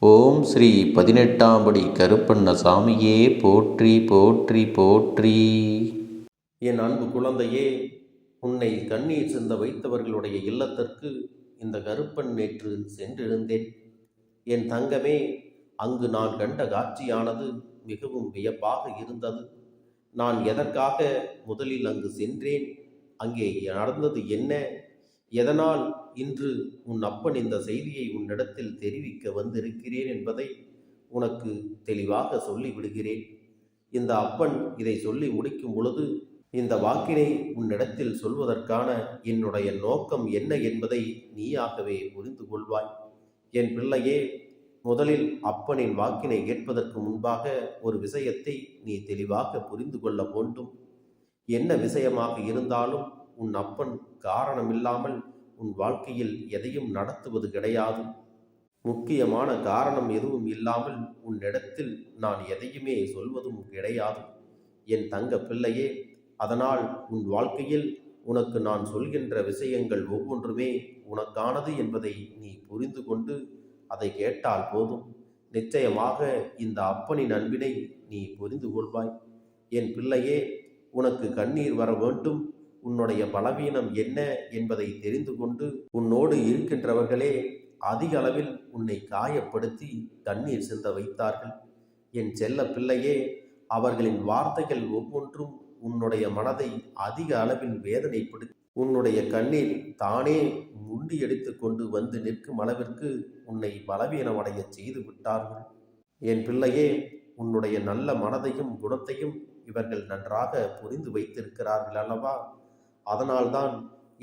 ஓம் ஸ்ரீ 18ஆம் படி கருப்பண்ணசாமியே போற்றி போற்றி போற்றி. என் அன்பு குழந்தையே, உன்னை கண்ணீர் சிந்த வைத்தவர்களுடைய இல்லத்திற்கு இந்த கருப்பன் நேற்று சென்றிருந்தேன். என் தங்கமே, அங்கு நான் கண்ட காட்சியானது மிகவும் வியப்பாக இருந்தது. நான் எதற்காக முதலில் அங்கு சென்றேன், அங்கே நடந்தது என்ன, எதனால் இன்று உன் அப்பன் இந்த செய்தியை உன்னிடத்தில் தெரிவிக்க வந்திருக்கிறேன் என்பதை உனக்கு தெளிவாக சொல்லிவிடுகிறேன். இந்த அப்பன் இதை சொல்லி முடிக்கும் பொழுது இந்த வாக்கினை உன்னிடத்தில் சொல்வதற்கான என்னுடைய நோக்கம் என்ன என்பதை நீயாகவே புரிந்து கொள்வாய். என் பிள்ளையே, முதலில் அப்பனின் வாக்கினை கேட்பதற்கு முன்பாக ஒரு விஷயத்தை நீ தெளிவாக புரிந்து கொள்ள வேண்டும். என்ன விஷயமாக இருந்தாலும் உன் அப்பன் காரணமில்லாமல் உன் வாழ்க்கையில் எதையும் நடத்துவது கிடையாது. முக்கியமான காரணம் எதுவும் இல்லாமல் உன்னிடத்தில் நான் எதையுமே சொல்வதும் கிடையாது என் தங்க பிள்ளையே. அதனால் உன் வாழ்க்கையில் உனக்கு நான் சொல்கின்ற விஷயங்கள் ஒவ்வொன்றுமே உனக்கானது என்பதை நீ புரிந்து கொண்டு அதை கேட்டால் போதும். நிச்சயமாக இந்த அப்பனின் அன்பினை நீ புரிந்து கொள்வாய். என் பிள்ளையே, உனக்கு கண்ணீர் வர வேண்டும், உன்னுடைய பலவீனம் என்ன என்பதை தெரிந்து கொண்டு உன்னோடு இருக்கின்றவர்களே அதிக அளவில் உன்னை காயப்படுத்தி கண்ணீர் சிந்த வைத்தார்கள். என் செல்ல பிள்ளையே, அவர்களின் வார்த்தைகள் ஒவ்வொன்றும் உன்னுடைய மனதை அதிக அளவில் வேதனைப்படுத்தி உன்னுடைய கண்ணீர் தானே முண்டியடித்து கொண்டு வந்து நிற்கும் அளவிற்கு உன்னை பலவீனமடைய செய்து விட்டார்கள். என் பிள்ளையே, உன்னுடைய நல்ல மனதையும் குணத்தையும் இவர்கள் நன்றாக புரிந்து வைத்திருக்கிறார்கள் அல்லவா? அதனால்தான்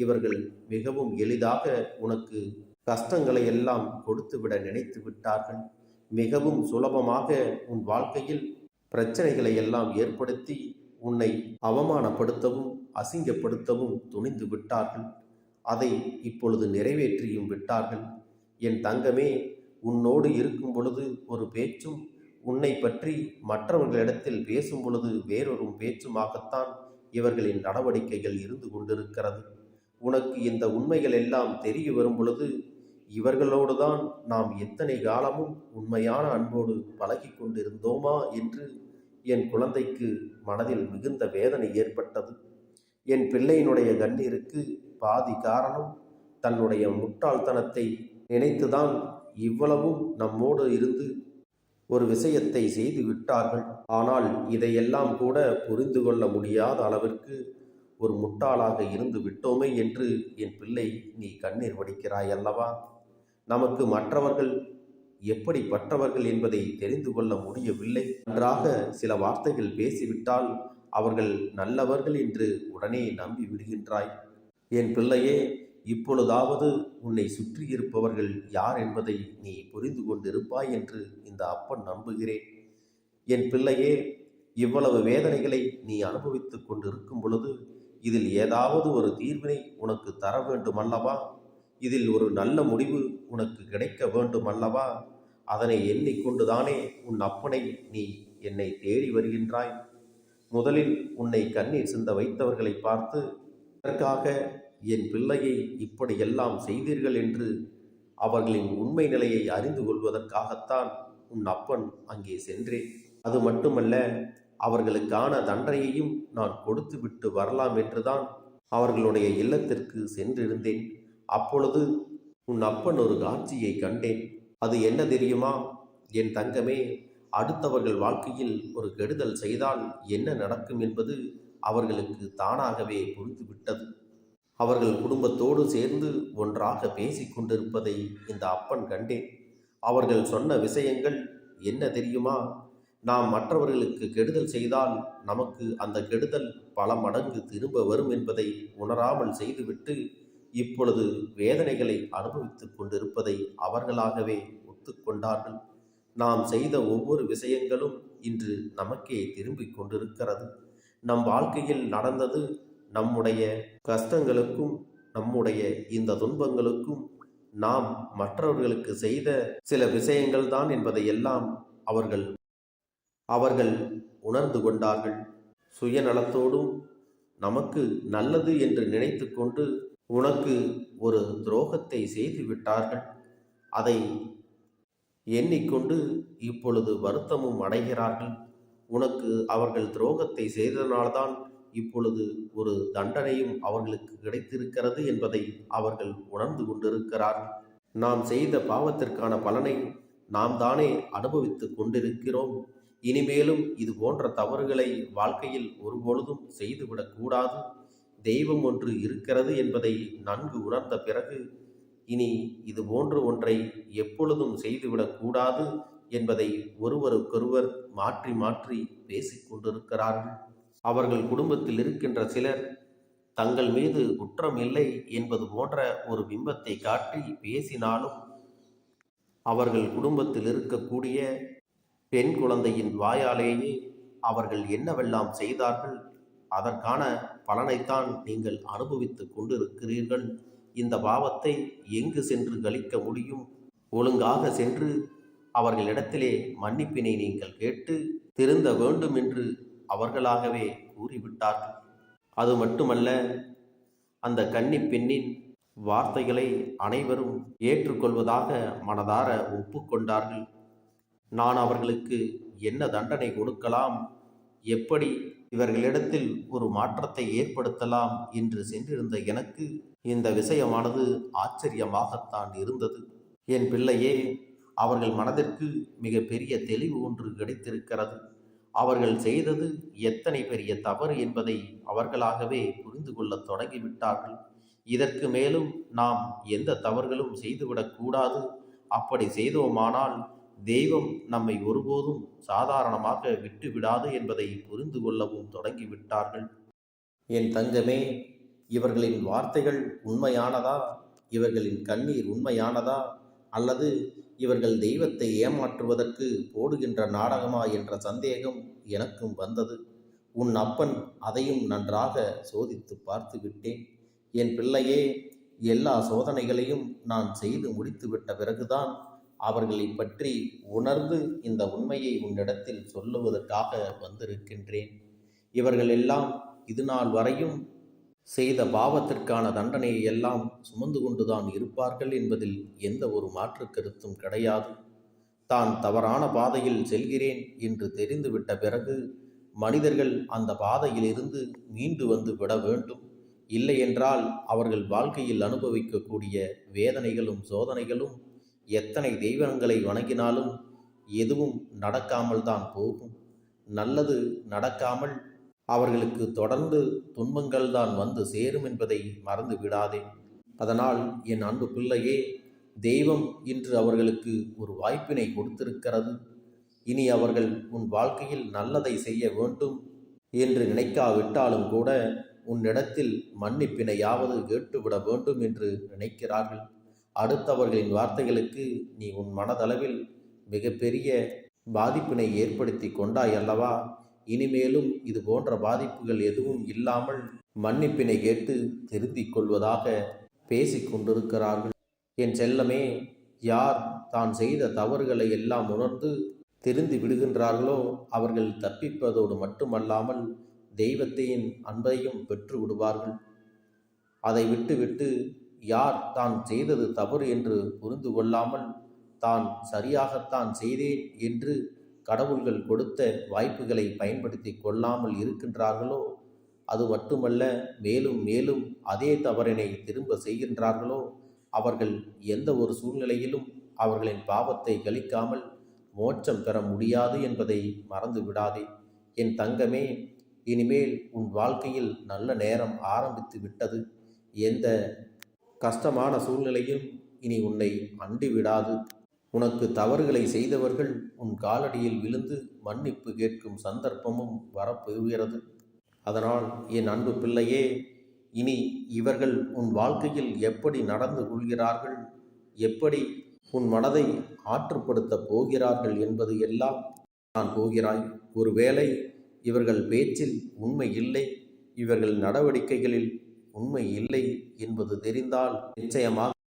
இவர்கள் மிகவும் எளிதாக உனக்கு கஷ்டங்களை எல்லாம் கொடுத்துவிட நினைத்து விட்டார்கள். மிகவும் சுலபமாக உன் வாழ்க்கையில் பிரச்சனைகளை எல்லாம் ஏற்படுத்தி உன்னை அவமானப்படுத்தவும் அசிங்கப்படுத்தவும் துணிந்து விட்டார்கள். அதை இப்பொழுது நிறைவேற்றியும் விட்டார்கள். என் தங்கமே, உன்னோடு இருக்கும் பொழுது ஒரு பேச்சும், உன்னை பற்றி மற்றவர்களிடத்தில் பேசும் பொழுது வேறொரு பேச்சுமாகத்தான் இவர்களின் நடவடிக்கைகள் இருந்து கொண்டிருக்கிறது. உனக்கு இந்த உண்மைகள் எல்லாம் தெரிய வரும் பொழுது இவர்களோடுதான் நாம் எத்தனை காலமும் உண்மையான அன்போடு பழகி கொண்டிருந்தோமா என்று என் குழந்தைக்கு மனதில் மிகுந்த வேதனை ஏற்பட்டது. என் பிள்ளையினுடைய கண்ணீருக்கு பாதி காரணம் தன்னுடைய முட்டாள்தனத்தை நினைத்துதான் இவ்வளவும் நம்மோடு இருந்து ஒரு விஷயத்தை செய்து விட்டார்கள். ஆனால் இதையெல்லாம் கூட புரிந்து கொள்ள முடியாத அளவிற்கு ஒரு முட்டாளாக இருந்து விட்டோமே என்று என் பிள்ளை நீ கண்ணீர் வடிக்கிறாய் அல்லவா? நமக்கு மற்றவர்கள் எப்படிப்பட்டவர்கள் என்பதை தெரிந்து கொள்ள முடியவில்லை. நன்றாக சில வார்த்தைகள் பேசிவிட்டால் அவர்கள் நல்லவர்கள் என்று உடனே நம்பி விடுகின்றாய். என் பிள்ளையே, இப்பொழுதாவது உன்னை சுற்றியிருப்பவர்கள் யார் என்பதை நீ புரிந்து கொண்டிருப்பாய் என்று இந்த அப்பன் நம்புகிறேன். என் பிள்ளையே, இவ்வளவு வேதனைகளை நீ அனுபவித்துக் கொண்டிருக்கும் பொழுது இதில் ஏதாவது ஒரு தீர்வினை உனக்கு தர வேண்டும் அல்லவா? இதில் ஒரு நல்ல முடிவு உனக்கு கிடைக்க வேண்டும் அல்லவா? அதனை எண்ணிக்கொண்டுதானே உன் அப்பனை நீ என்னை தேடி வருகின்றாய். முதலில் உன்னை கண்ணீர் சிந்த வைத்தவர்களை பார்த்து இதற்காக என் பிள்ளையை இப்படியெல்லாம் செய்தீர்கள் என்று அவர்களின் உண்மை நிலையை அறிந்து கொள்வதற்காகத்தான் உன் அப்பன் அங்கே சென்றேன். அது மட்டுமல்ல, அவர்களுக்கான தண்டனையையும் நான் கொடுத்துவிட்டு வரலாம் என்றுதான் அவர்களுடைய இல்லத்திற்கு சென்றிருந்தேன். அப்பொழுது உன் அப்பன் ஒரு காட்சியை கண்டேன். அது என்ன தெரியுமா என் தங்கமே? அடுத்தவர்கள் வாழ்க்கையில் ஒரு கெடுதல் செய்தால் என்ன நடக்கும் என்பது அவர்களுக்கு தானாகவே புரிந்துவிட்டது. அவர்கள் குடும்பத்தோடு சேர்ந்து ஒன்றாக பேசிக் கொண்டிருப்பதை இந்த அப்பன் கண்டேன். அவர்கள் சொன்ன விஷயங்கள் என்ன தெரியுமா? நாம் மற்றவர்களுக்கு கெடுதல் செய்தால் நமக்கு அந்த கெடுதல் பல மடங்கு திரும்ப வரும் என்பதை உணராமல் செய்துவிட்டு இப்பொழுது வேதனைகளை அனுபவித்துக் கொண்டிருப்பதை அவர்களாகவே ஒத்துக்கொண்டார்கள். நாம் செய்த ஒவ்வொரு விஷயங்களும் இன்று நமக்கே திரும்பிக் கொண்டிருக்கிறது. நம் வாழ்க்கையில் நடந்தது நம்முடைய கஷ்டங்களுக்கும் நம்முடைய இந்த துன்பங்களுக்கும் நாம் மற்றவர்களுக்கு செய்த சில விஷயங்கள் தான் என்பதையெல்லாம் அவர்கள் உணர்ந்து கொண்டார்கள். சுயநலத்தோடும் நமக்கு நல்லது என்று நினைத்து கொண்டு உனக்கு ஒரு துரோகத்தை செய்து விட்டார்கள். அதை எண்ணிக்கொண்டு இப்பொழுது வருத்தமும் அடைகிறார்கள். உனக்கு அவர்கள் துரோகத்தை செய்ததனால்தான் இப்பொழுது ஒரு தண்டனையும் அவர்களுக்கு கிடைத்திருக்கிறது என்பதை அவர்கள் உணர்ந்து கொண்டிருக்கிறார்கள். நாம் செய்த பாவத்திற்கான பலனை நாம் தானே அனுபவித்துக் கொண்டிருக்கிறோம். இனிமேலும் இது போன்ற தவறுகளை வாழ்க்கையில் ஒருபொழுதும் செய்துவிடக்கூடாது. தெய்வம் ஒன்று இருக்கிறது என்பதை நன்கு உணர்ந்த பிறகு இனி இது போன்ற ஒன்றை எப்பொழுதும் செய்துவிடக்கூடாது என்பதை ஒருவருக்கொருவர் மாற்றி மாற்றி பேசிக்கொண்டிருக்கிறார்கள். அவர்கள் குடும்பத்தில் இருக்கின்ற சிலர் தங்கள் மீது குற்றம் இல்லை என்பது போன்ற ஒரு பிம்பத்தை காட்டி பேசினாலும் அவர்கள் குடும்பத்தில் இருக்கக்கூடிய பெண் குழந்தையின் வாயாலேயே அவர்கள் என்னவெல்லாம் செய்தார்கள், அதற்கான பலனைத்தான் நீங்கள் அனுபவித்துக் கொண்டிருக்கிறீர்கள். இந்த பாவத்தை எங்கு சென்று கழிக்க முடியும்? ஒழுங்காக சென்று அவர்களிடத்திலே மன்னிப்பினை நீங்கள் கேட்டு திருந்த வேண்டும் என்று அவர்களாகவே கூறிவிட்டார்கள். அது மட்டுமல்ல, அந்த கன்னிப் பெண்ணின் வார்த்தைகளை அனைவரும் ஏற்றுக்கொள்வதாக மனதார ஒப்புக்கொண்டார்கள். நான் அவர்களுக்கு என்ன தண்டனை கொடுக்கலாம், எப்படி இவர்களிடத்தில் ஒரு மாற்றத்தை ஏற்படுத்தலாம் என்று சென்றிருந்த எனக்கு இந்த விஷயமானது ஆச்சரியமாகத்தான் இருந்தது. என் பிள்ளையே, அவர்கள் மனதிற்கு மிக பெரிய தெளிவு ஒன்று கிடைத்திருக்கிறது. அவர்கள் செய்தது எத்தனை பெரிய தவறு என்பதை அவர்களாகவே புரிந்து கொள்ளத் தொடங்கிவிட்டார்கள். இதற்கு மேலும் நாம் எந்த தவறுகளும் செய்துவிடக்கூடாது. அப்படி செய்தோமானால் தெய்வம் நம்மை ஒருபோதும் சாதாரணமாக விட்டுவிடாது என்பதை புரிந்து கொள்ளவும் தொடங்கிவிட்டார்கள். என் தங்கமே, இவர்களின் வார்த்தைகள் உண்மையானதா? இவர்களின் கண்ணீர் உண்மையானதா? அல்லது இவர்கள் தெய்வத்தை ஏமாற்றுவதற்கு போடுகின்ற நாடகமா என்ற சந்தேகம் எனக்கும் வந்தது. உன் அப்பன் அதையும் நன்றாக சோதித்து பார்த்து விட்டேன். என் பிள்ளையே, எல்லா சோதனைகளையும் நான் செய்து முடித்துவிட்ட பிறகுதான் அவர்களை பற்றி உணர்ந்து இந்த உண்மையை உன்னிடத்தில் சொல்லுவதற்காக வந்திருக்கின்றேன். இவர்கள் எல்லாம் இதுநாள் வரையும் செய்த பாவத்திற்கான தண்டனையை எல்லாம் சுமந்து கொண்டுதான் இருப்பார்கள் என்பதில் எந்த ஒரு மாற்று கருத்தும் கிடையாது. தான் தவறான பாதையில் செல்கிறேன் என்று தெரிந்துவிட்ட பிறகு மனிதர்கள் அந்த பாதையிலிருந்து மீண்டு வந்து விட வேண்டும். இல்லையென்றால் அவர்கள் வாழ்க்கையில் அனுபவிக்கக்கூடிய வேதனைகளும் சோதனைகளும் எத்தனை தெய்வங்களை வணங்கினாலும் எதுவும் நடக்காமல் தான் போகும். நல்லது நடக்காமல் அவர்களுக்கு தொடர்ந்து துன்பங்கள் தான் வந்து சேரும் என்பதை மறந்து விடாதே. அதனால் என் அன்பு பிள்ளையே, தெய்வம் இன்று அவர்களுக்கு ஒரு வாய்ப்பினை கொடுத்திருக்கிறது. இனி அவர்கள் உன் வாழ்க்கையில் நல்லதை செய்ய வேண்டும் என்று நினைக்காவிட்டாலும் கூட உன்னிடத்தில் மன்னிப்பினையாவது கேட்டுவிட வேண்டும் என்று நினைக்கிறார்கள். அடுத்தவர்களின் வார்த்தைகளுக்கு நீ உன் மனதளவில் மிகப்பெரிய பாதிப்பினை ஏற்படுத்தி கொண்டாய் அல்லவா? இனிமேலும் இது போன்ற பாதிப்புகள் எதுவும் இல்லாமல் மன்னிப்பினை கேட்டு திருத்திக் கொள்வதாக பேசிக்கொண்டிருக்கிறார்கள். என் செல்லமே, யார் தான் செய்த தவறுகளை எல்லாம் உணர்ந்து திருந்தி விடுகின்றார்களோ அவர்கள் தப்பிப்பதோடு மட்டுமல்லாமல் தெய்வத்தின் அன்பையும் பெற்று விடுவார்கள். அதை விட்டுவிட்டு யார் தான் செய்தது தவறு என்று புரிந்து கொள்ளாமல் தான் சரியாகத்தான் செய்தேன் என்று கடவுள்கள் கொடுத்த வாய்ப்புகளை பயன்படுத்தி கொள்ளாமல் இருக்கின்றார்களோ, அது மட்டுமல்ல, மேலும் மேலும் அதே தவறினை திரும்ப செய்கின்றார்களோ, அவர்கள் எந்த ஒரு சூழ்நிலையிலும் அவர்களின் பாவத்தை கழிக்காமல் மோட்சம் பெற முடியாது என்பதை மறந்து விடாதே. என் தங்கமே, இனிமேல் உன் வாழ்க்கையில் நல்ல நேரம் ஆரம்பித்து விட்டது. எந்த கஷ்டமான சூழ்நிலையும் இனி உன்னை அண்டி விடாது. உனக்கு தவறுகளை செய்தவர்கள் உன் காலடியில் விழுந்து மன்னிப்பு கேட்கும் சந்தர்ப்பமும் வரப்போகிறது. அதனால் என் அன்பு பிள்ளையே, இனி இவர்கள் உன் வாழ்க்கையில் எப்படி நடந்து கொள்கிறார்கள், எப்படி உன் மனதை ஆற்றுப்படுத்தப் போகிறார்கள் என்பது எல்லாம் நான் போகிறாய். ஒருவேளை இவர்கள் பேச்சில் உண்மை இல்லை, இவர்கள் நடவடிக்கைகளில் உண்மை இல்லை என்பது தெரிந்தால் நிச்சயமாக